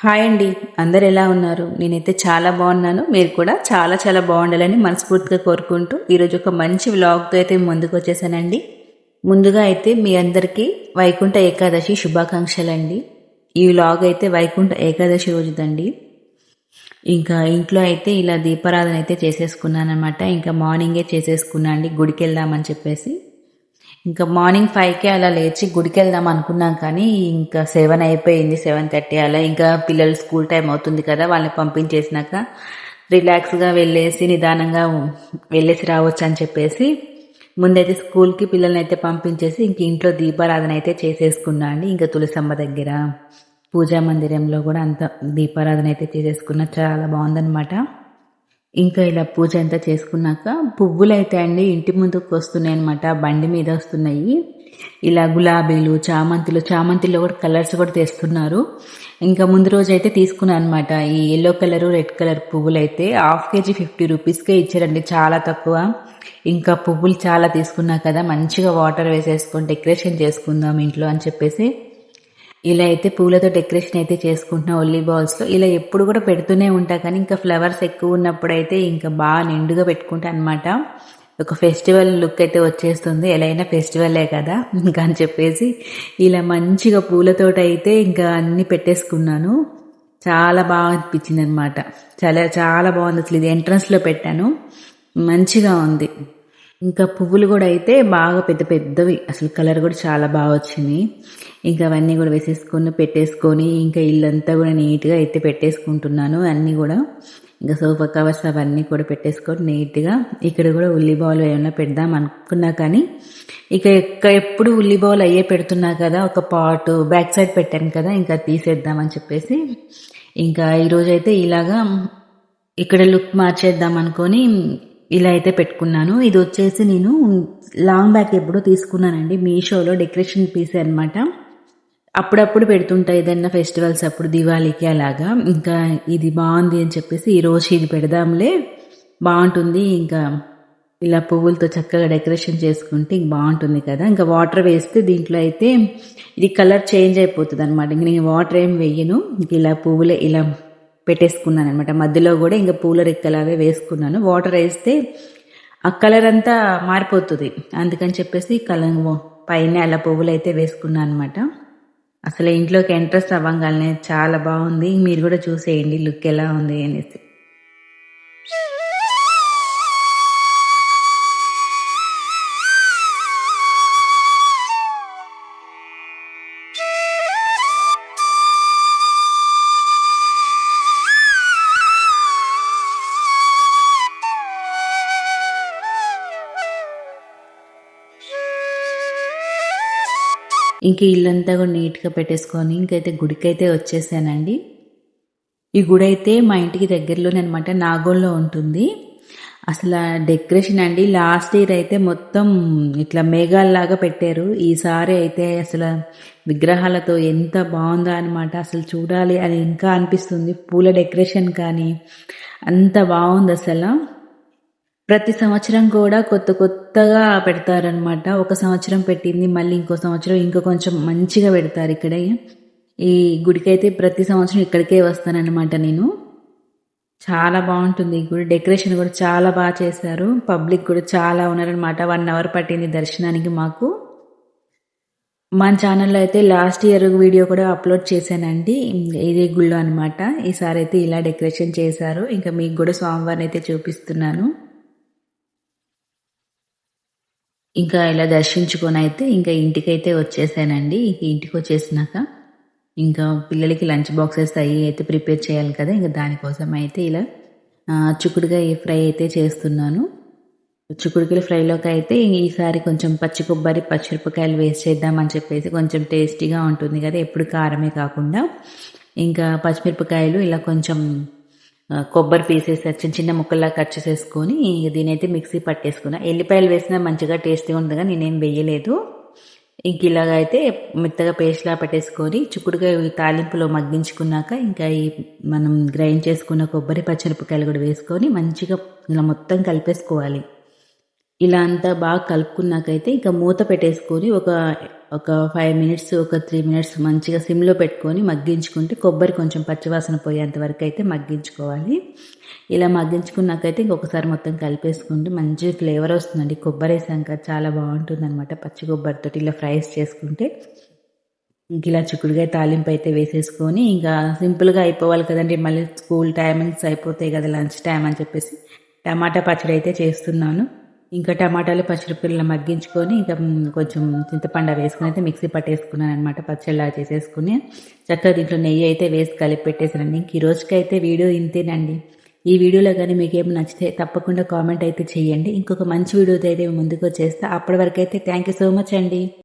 Hi అండి. అందరు ఎలా ఉన్నారు? నేనైతే చాలా బాగున్నాను. మీరు కూడా చాలా చాలా బాగుండాలని మనస్ఫూర్తిగా కోరుకుంటూ ఈరోజు ఒక మంచి వ్లాగ్తో అయితే ముందుకు వచ్చేసానండి. ముందుగా అయితే మీ అందరికీ వైకుంఠ ఏకాదశి శుభాకాంక్షలండి. ఈ వ్లాగ్ అయితే వైకుంఠ ఏకాదశి రోజుదండి. ఇంకా ఇంట్లో అయితే ఇలా దీపారాధన అయితే చేసేసుకున్నాను అనమాట. ఇంకా మార్నింగే చేసేసుకున్నా అండి గుడికి వెళ్దామని చెప్పేసి. ఇంకా మార్నింగ్ 5కే అలా లేచి గుడికి వెళ్దాం అనుకున్నాం, కానీ ఇంకా 7 అయిపోయింది, 7:30 అలా. ఇంకా పిల్లలు స్కూల్ టైం అవుతుంది కదా, వాళ్ళని పంపించేసినాక రిలాక్స్గా వెళ్ళేసి నిదానంగా వెళ్ళేసి రావచ్చు అని చెప్పేసి ముందైతే స్కూల్కి పిల్లల్ని అయితే పంపించేసి ఇంక ఇంట్లో దీపారాధన అయితే చేసేసుకున్నా అండి. ఇంకా తులసమ్మ దగ్గర పూజా మందిరంలో కూడా అంత దీపారాధన అయితే చేసేసుకున్నా. చాలా బాగుందనమాట. ఇంకా ఇలా పూజ అంతా చేసుకున్నాక పువ్వులు అయితే అండి ఇంటి ముందుకు వస్తున్నాయి అనమాట, బండి మీద వస్తున్నాయి. ఇలా గులాబీలు, చామంతిలో కూడా కలర్స్ కూడా తెస్తున్నారు. ఇంకా ముందు రోజు అయితే తీసుకున్నాను అనమాట. ఈ ఎల్లో కలరు, రెడ్ కలర్ పువ్వులు అయితే 1/2 kg 50 రూపీస్కే ఇచ్చారండి, చాలా తక్కువ. ఇంకా పువ్వులు చాలా తీసుకున్నా కదా, మంచిగా వాటర్ వేసేసుకొని డెకరేషన్ చేసుకుందాం ఇంట్లో అని చెప్పేసి ఇలా అయితే పూలతో డెకరేషన్ అయితే చేసుకుంటున్నా. ఒల్లీ బాల్స్లో ఇలా ఎప్పుడు కూడా పెడుతూనే ఉంటా, కానీ ఇంకా ఫ్లవర్స్ ఎక్కువ ఉన్నప్పుడు అయితే ఇంకా బాగా నిండుగా పెట్టుకుంటా అనమాట. ఒక ఫెస్టివల్ లుక్ అయితే వచ్చేస్తుంది, ఎలా అయినా ఫెస్టివలే కదా ఇంకా అని చెప్పేసి ఇలా మంచిగా పూలతోట అయితే ఇంకా అన్ని పెట్టేసుకున్నాను. చాలా బాగా అనిపించింది అనమాట. చాలా చాలా బాగుంది. అసలు ఇది ఎంట్రన్స్లో పెట్టాను, మంచిగా ఉంది. ఇంకా పువ్వులు కూడా అయితే బాగా పెద్ద పెద్దవి, అసలు కలర్ కూడా చాలా బాగా వచ్చింది. ఇంకా అవన్నీ కూడా వేసేసుకొని పెట్టేసుకొని ఇంకా ఇల్లంతా కూడా నీట్గా అయితే పెట్టేసుకుంటున్నాను అన్నీ కూడా. ఇంకా సోఫా కవర్స్ అవన్నీ కూడా పెట్టేసుకొని నీట్గా ఇక్కడ కూడా ఉల్లి బాల్ ఏమైనా పెడదాం అనుకున్నా, కానీ ఇక ఎప్పుడు ఉల్లి బాల్ అయ్యే పెడుతున్నా కదా, ఒక పాట్ బ్యాక్ సైడ్ పెట్టాను కదా, ఇంకా తీసేద్దామని చెప్పేసి ఇంకా ఈరోజు అయితే ఇలాగా ఇక్కడ లుక్ మార్చేద్దాం అనుకొని ఇలా అయితే పెట్టుకున్నాను. ఇది వచ్చేసి నేను లాంగ్ బ్యాక్ ఎప్పుడో తీసుకున్నానండి, మీషోలో డెకరేషన్ పీస్ అనమాట. అప్పుడప్పుడు పెడుతుంటా ఏదైనా ఫెస్టివల్స్ అప్పుడు, దివాళీకి అలాగా. ఇంకా ఇది బాగుంది అని చెప్పేసి ఈరోజు ఇది పెడదాంలే, బాగుంటుంది. ఇంకా ఇలా పువ్వులతో చక్కగా డెకరేషన్ చేసుకుంటే ఇంక బాగుంటుంది కదా. ఇంకా వాటర్ వేస్తే దీంట్లో అయితే ఇది కలర్ చేంజ్ అయిపోతుంది అనమాట. ఇంక నేను వాటర్ ఏం వేయను, ఇంక ఇలా పువ్వులే ఇలా పెట్టేసుకున్నాను అనమాట. మధ్యలో కూడా ఇంకా పూల రెక్కలాగే వేసుకున్నాను. వాటర్ వేస్తే ఆ కలర్ అంతా మారిపోతుంది, అందుకని చెప్పేసి కలర్ పైన అలా పువ్వులు అయితే వేసుకున్నాను అనమాట. అసలు ఇంట్లోకి ఎంట్రెస్ట్ అవ్వగానే చాలా బాగుంది. మీరు కూడా చూసేయండి లుక్ ఎలా ఉంది అనేసి. ఇంక ఇల్లంతా కూడా నీట్గా పెట్టేసుకొని ఇంకైతే గుడికైతే వచ్చేసానండి. ఈ గుడి అయితే మా ఇంటికి దగ్గరలోనే అనమాట, నాగోల్లో ఉంటుంది. అసలు డెకరేషన్ అండి లాస్ట్ ఇయర్ అయితే మొత్తం ఇట్లా మేఘాల్లాగా పెట్టారు. ఈసారి అయితే అసలు విగ్రహాలతో ఎంత బాగుందో అనమాట. అసలు చూడాలి అని ఇంకా అనిపిస్తుంది. పూల డెకరేషన్ కానీ అంత బాగుంది అసలు. ప్రతి సంవత్సరం కూడా కొత్త కొత్తగా పెడతారనమాట. ఒక సంవత్సరం పెట్టింది మళ్ళీ ఇంకో సంవత్సరం ఇంకా కొంచెం మంచిగా పెడతారు ఇక్కడే. ఈ గుడికైతే ప్రతి సంవత్సరం ఇక్కడికే వస్తానన్నమాట నేను. చాలా బాగుంటుంది ఈ గుడి, డెకరేషన్ కూడా చాలా బాగా చేశారు. పబ్లిక్ కూడా చాలా ఉన్నారనమాట. 1 అవర్ పట్టింది దర్శనానికి మాకు. మన ఛానల్లో అయితే లాస్ట్ ఇయర్ వీడియో కూడా అప్లోడ్ చేశానండి, ఇదే గుళ్ళో అనమాట. ఈసారి అయితే ఇలా డెకరేషన్ చేశారు. ఇంకా మీకు కూడా స్వామివారిని అయితే చూపిస్తున్నాను. ఇంకా ఇలా దర్శించుకొని అయితే ఇంకా ఇంటికైతే వచ్చేసానండి. ఇంటికి వచ్చేసినాక ఇంకా పిల్లలకి లంచ్ బాక్సెస్ అవి అయితే ప్రిపేర్ చేయాలి కదా, ఇంకా దానికోసం అయితే ఇలా చిక్కుడుకాయ ఫ్రై అయితే చేస్తున్నాను. చిక్కుడుకాయల ఫ్రైలోకి అయితే ఈసారి కొంచెం పచ్చి కొబ్బరి, పచ్చిమిరపకాయలు వేసి చేద్దామని చెప్పేసి కొంచెం టేస్టీగా ఉంటుంది కదా, ఎప్పుడు కారమే కాకుండా. ఇంకా పచ్చిమిరపకాయలు ఇలా కొంచెం కొబ్బరి పీసెస్ చిన్న చిన్న ముక్కల్లా కట్ చేసేసుకొని దీని అయితే మిక్సీ పట్టేసుకున్నా. ఎల్లిపాయలు వేసినా మంచిగా టేస్టీగా ఉంటుందిగా, నేనేం వేయలేదు. ఇంక ఇలాగైతే మెత్తగా పేస్ట్లా పెట్టేసుకొని చిక్కుడుకాయ తాలింపులో మగ్గించుకున్నాక ఇంకా ఈ మనం గ్రైండ్ చేసుకున్న కొబ్బరి, పచ్చిమిరపకాయలు కూడా వేసుకొని మంచిగా ఇలా మొత్తం కలిపేసుకోవాలి. ఇలా అంతా బాగా కలుపుకున్నాకైతే ఇంకా మూత పెట్టేసుకొని ఒక 5 మినిట్స్, ఒక 3 మినిట్స్ మంచిగా సిమ్లో పెట్టుకొని మగ్గించుకుంటే కొబ్బరి కొంచెం పచ్చివాసన పోయేంత వరకు అయితే మగ్గించుకోవాలి. ఇలా మగ్గించుకున్నాకైతే ఇంకొకసారి మొత్తం కలిపేసుకుంటే మంచి ఫ్లేవర్ వస్తుందండి. కొబ్బరి వేసాక చాలా బాగుంటుందన్నమాట. పచ్చి కొబ్బరితోటి ఇలా ఫ్రైస్ చేసుకుంటే ఇంక ఇలా చిక్కుడుకాయ తాలింపు అయితే వేసేసుకొని ఇంకా సింపుల్గా అయిపోవాలి కదండి. మళ్ళీ స్కూల్ టైమింగ్స్ అయిపోతాయి కదా, లంచ్ టైం అని చెప్పేసి టమాటా పచ్చడి అయితే చేస్తున్నాను. ఇంకా టమాటాలు పచ్చడి పిల్లలు మగ్గించుకొని ఇంకా కొంచెం చింతపండు వేసుకుని అయితే మిక్సీ పట్టేసుకున్నాను అనమాట. పచ్చడిలా చేసేసుకుని చక్కగా దీంట్లో నెయ్యి అయితే వేసి కలిపి పెట్టేసానండి. ఇంక ఈ రోజుకైతే వీడియో ఇంతేనండి. ఈ వీడియోలో కానీ మీకు ఏమి నచ్చితే తప్పకుండా కామెంట్ అయితే చేయండి. ఇంకొక మంచి వీడియోతో అయితే ముందుకు వచ్చేస్తా. అప్పటి వరకు అయితే థ్యాంక్ యూ సో మచ్ అండి.